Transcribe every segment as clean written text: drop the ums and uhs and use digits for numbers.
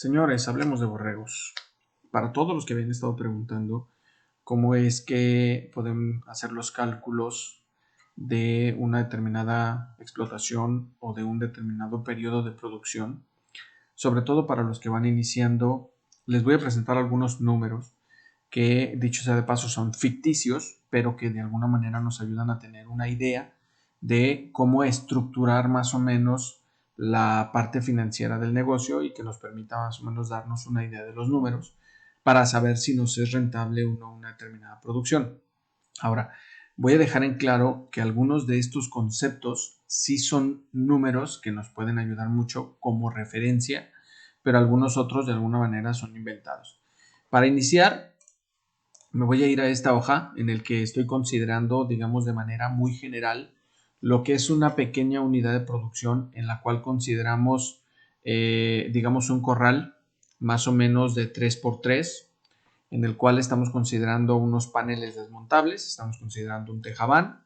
Señores, hablemos de borregos. Para todos los que habían estado preguntando cómo es que pueden hacer los cálculos de una determinada explotación o de un determinado periodo de producción, sobre todo para los que van iniciando, les voy a presentar algunos números que, dicho sea de paso, son ficticios, pero que de alguna manera nos ayudan a tener una idea de cómo estructurar más o menos la parte financiera del negocio y que nos permita más o menos darnos una idea de los números para saber si nos es rentable o no una determinada producción. Ahora, voy a dejar en claro que algunos de estos conceptos sí son números que nos pueden ayudar mucho como referencia, pero algunos otros de alguna manera son inventados. Para iniciar, me voy a ir a esta hoja en el que estoy considerando, digamos, de manera muy general, lo que es una pequeña unidad de producción en la cual consideramos, digamos, un corral más o menos de 3x3, en el cual estamos considerando unos paneles desmontables, estamos considerando un tejabán,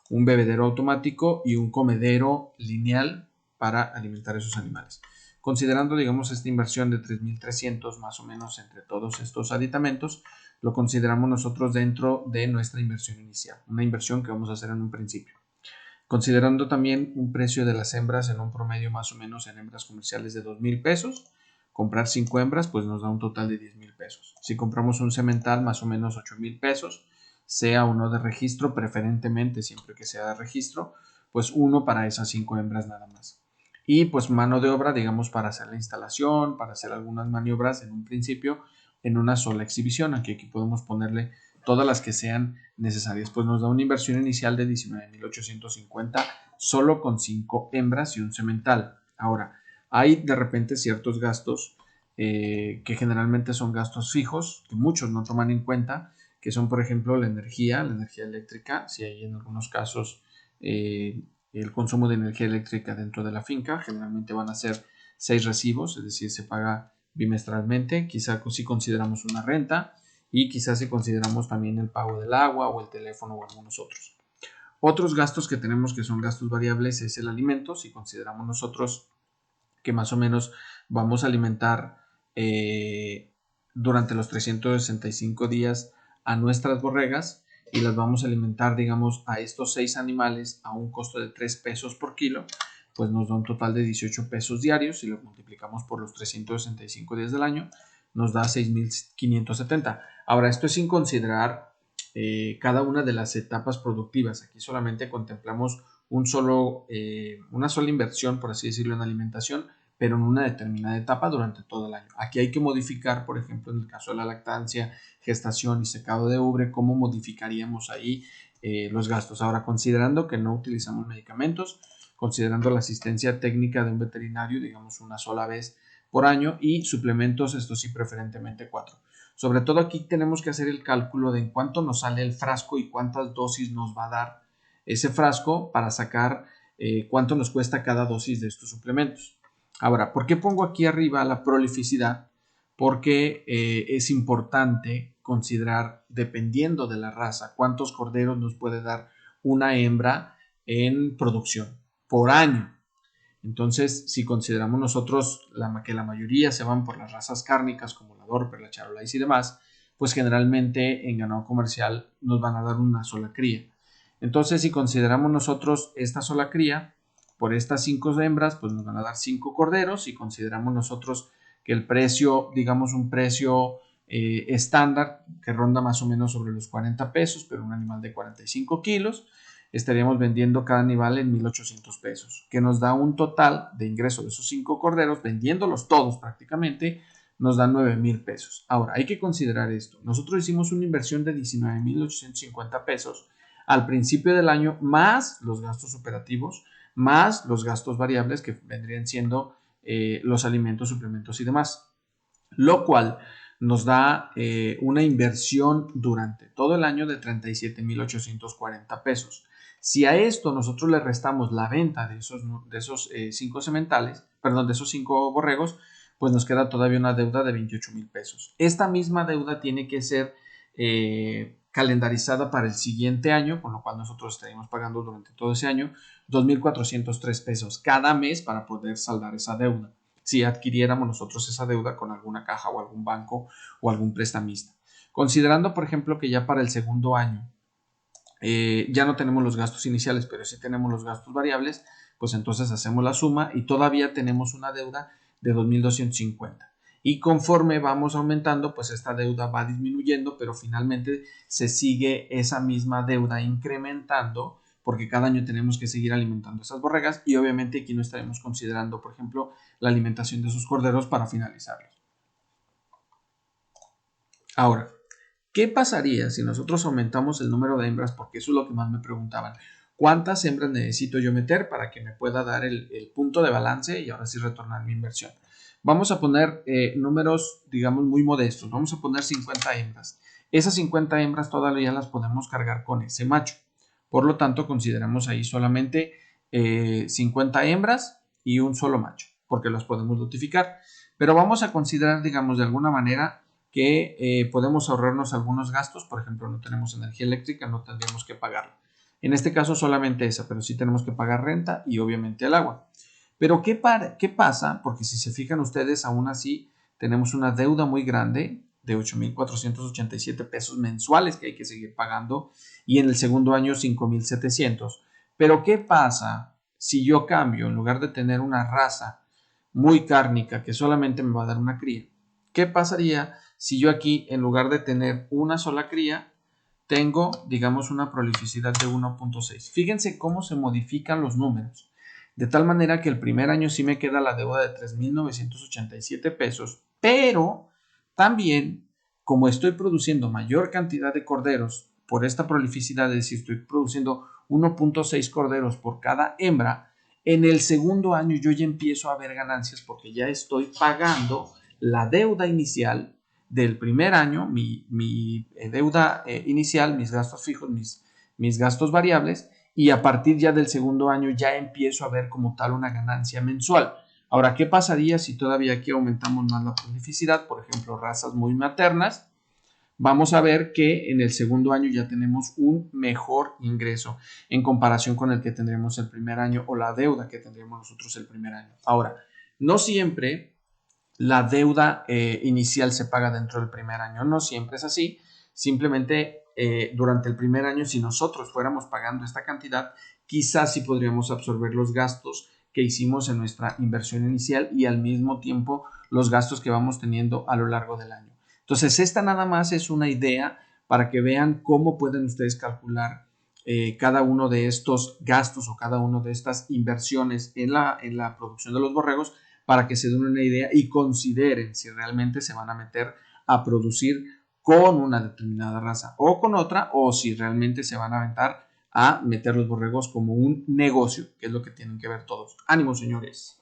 un bebedero automático y un comedero lineal para alimentar a esos animales. Considerando, digamos, esta inversión de 3.300 más o menos entre todos estos aditamentos, lo consideramos nosotros dentro de nuestra inversión inicial, una inversión que vamos a hacer en un principio. Considerando también un precio de las hembras en un promedio más o menos en hembras comerciales de 2,000 pesos, comprar 5 hembras pues nos da un total de 10,000 pesos. Si compramos un semental más o menos 8,000 pesos, sea uno de registro, preferentemente siempre que sea de registro, pues uno para esas 5 hembras nada más. Y pues mano de obra, digamos, para hacer la instalación, para hacer algunas maniobras en un principio en una sola exhibición. Aquí podemos ponerle todas las que sean necesarias. Pues nos da una inversión inicial de 19,850 solo con 5 hembras y un semental. Ahora, hay de repente ciertos gastos que generalmente son gastos fijos, que muchos no toman en cuenta, que son, por ejemplo, la energía eléctrica, si hay en algunos casos el consumo de energía eléctrica dentro de la finca, generalmente van a ser 6 recibos, es decir, se paga bimestralmente, quizá si consideramos una renta y quizás si consideramos también el pago del agua o el teléfono o algunos otros. Otros gastos que tenemos que son gastos variables es el alimento, si consideramos nosotros que más o menos vamos a alimentar durante los 365 días a nuestras borregas y las vamos a alimentar, digamos, a estos 6 animales a un costo de 3 pesos por kilo, pues nos da un total de 18 pesos diarios. Si lo multiplicamos por los 365 días del año, nos da 6,570. Ahora, esto es sin considerar cada una de las etapas productivas. Aquí solamente contemplamos una sola inversión, por así decirlo, en alimentación, pero en una determinada etapa durante todo el año. Aquí hay que modificar, por ejemplo, en el caso de la lactancia, gestación y secado de ubre, cómo modificaríamos ahí los gastos. Ahora, considerando que no utilizamos medicamentos, considerando la asistencia técnica de un veterinario, digamos una sola vez por año, y suplementos, esto sí, preferentemente 4. Sobre todo aquí tenemos que hacer el cálculo de en cuánto nos sale el frasco y cuántas dosis nos va a dar ese frasco para sacar cuánto nos cuesta cada dosis de estos suplementos. Ahora, ¿por qué pongo aquí arriba la prolificidad? Porque es importante considerar, dependiendo de la raza, cuántos corderos nos puede dar una hembra en producción por año. Entonces, si consideramos nosotros que la mayoría se van por las razas cárnicas como la Dorper, la Charolais y demás, pues generalmente en ganado comercial nos van a dar una sola cría. Entonces, si consideramos nosotros esta sola cría, por estas 5 hembras, pues nos van a dar 5 corderos. Si consideramos nosotros que el precio, digamos un precio estándar, que ronda más o menos sobre los 40 pesos, pero un animal de 45 kilos, estaríamos vendiendo cada animal en 1,800 pesos, que nos da un total de ingreso de esos 5 corderos, vendiéndolos todos prácticamente, nos dan 9,000 pesos. Ahora, hay que considerar esto. Nosotros hicimos una inversión de 19,850 pesos al principio del año, más los gastos operativos, más los gastos variables que vendrían siendo los alimentos, suplementos y demás, lo cual nos da una inversión durante todo el año de 37,840 pesos. Si a esto nosotros le restamos la venta de esos 5 sementales, perdón, de esos 5 borregos, pues nos queda todavía una deuda de 28,000 pesos. Esta misma deuda tiene que ser calendarizada para el siguiente año, con lo cual nosotros estaríamos pagando durante todo ese año 2,403 pesos cada mes para poder saldar esa deuda. si adquiriéramos nosotros esa deuda con alguna caja o algún banco o algún prestamista. Considerando, por ejemplo, que ya para el segundo año ya no tenemos los gastos iniciales, pero sí tenemos los gastos variables, pues entonces hacemos la suma y todavía tenemos una deuda de 2.250. Y conforme vamos aumentando, pues esta deuda va disminuyendo, pero finalmente se sigue esa misma deuda incrementando, porque cada año tenemos que seguir alimentando esas borregas y obviamente aquí no estaremos considerando, por ejemplo, la alimentación de esos corderos para finalizarlos. Ahora, ¿qué pasaría si nosotros aumentamos el número de hembras? Porque eso es lo que más me preguntaban. ¿Cuántas hembras necesito yo meter para que me pueda dar el punto de balance y ahora sí retornar mi inversión? Vamos a poner números, digamos, muy modestos. Vamos a poner 50 hembras. Esas 50 hembras todavía las podemos cargar con ese macho. Por lo tanto, consideramos ahí solamente 50 hembras y un solo macho, porque las podemos notificar. Pero vamos a considerar, digamos, de alguna manera que podemos ahorrarnos algunos gastos. Por ejemplo, no tenemos energía eléctrica, no tendríamos que pagarla. En este caso solamente esa, pero sí tenemos que pagar renta y obviamente el agua. Pero ¿qué pasa? Porque si se fijan ustedes, aún así tenemos una deuda muy grande de 8.487 pesos mensuales que hay que seguir pagando y en el segundo año 5.700. Pero ¿qué pasa si yo cambio, en lugar de tener una raza muy cárnica que solamente me va a dar una cría? ¿Qué pasaría si yo aquí, en lugar de tener una sola cría, tengo, digamos, una prolificidad de 1.6? Fíjense cómo se modifican los números. De tal manera que el primer año sí me queda la deuda de 3.987 pesos, pero también, como estoy produciendo mayor cantidad de corderos por esta prolificidad, es decir, estoy produciendo 1.6 corderos por cada hembra, en el segundo año yo ya empiezo a ver ganancias porque ya estoy pagando la deuda inicial del primer año, mi deuda inicial, mis gastos fijos, mis gastos variables, y a partir ya del segundo año ya empiezo a ver como tal una ganancia mensual. Ahora, ¿qué pasaría si todavía aquí aumentamos más la prolificidad? Por ejemplo, razas muy maternas. Vamos a ver que en el segundo año ya tenemos un mejor ingreso en comparación con el que tendríamos el primer año o la deuda que tendríamos nosotros el primer año. Ahora, no siempre la deuda inicial se paga dentro del primer año. No siempre es así. Simplemente durante el primer año, si nosotros fuéramos pagando esta cantidad, quizás sí podríamos absorber los gastos que hicimos en nuestra inversión inicial y al mismo tiempo los gastos que vamos teniendo a lo largo del año. Entonces, esta nada más es una idea para que vean cómo pueden ustedes calcular cada uno de estos gastos o cada una de estas inversiones en la producción de los borregos, para que se den una idea y consideren si realmente se van a meter a producir con una determinada raza o con otra, o si realmente se van a aventar a meter los borregos como un negocio, que es lo que tienen que ver todos. Ánimo, señores.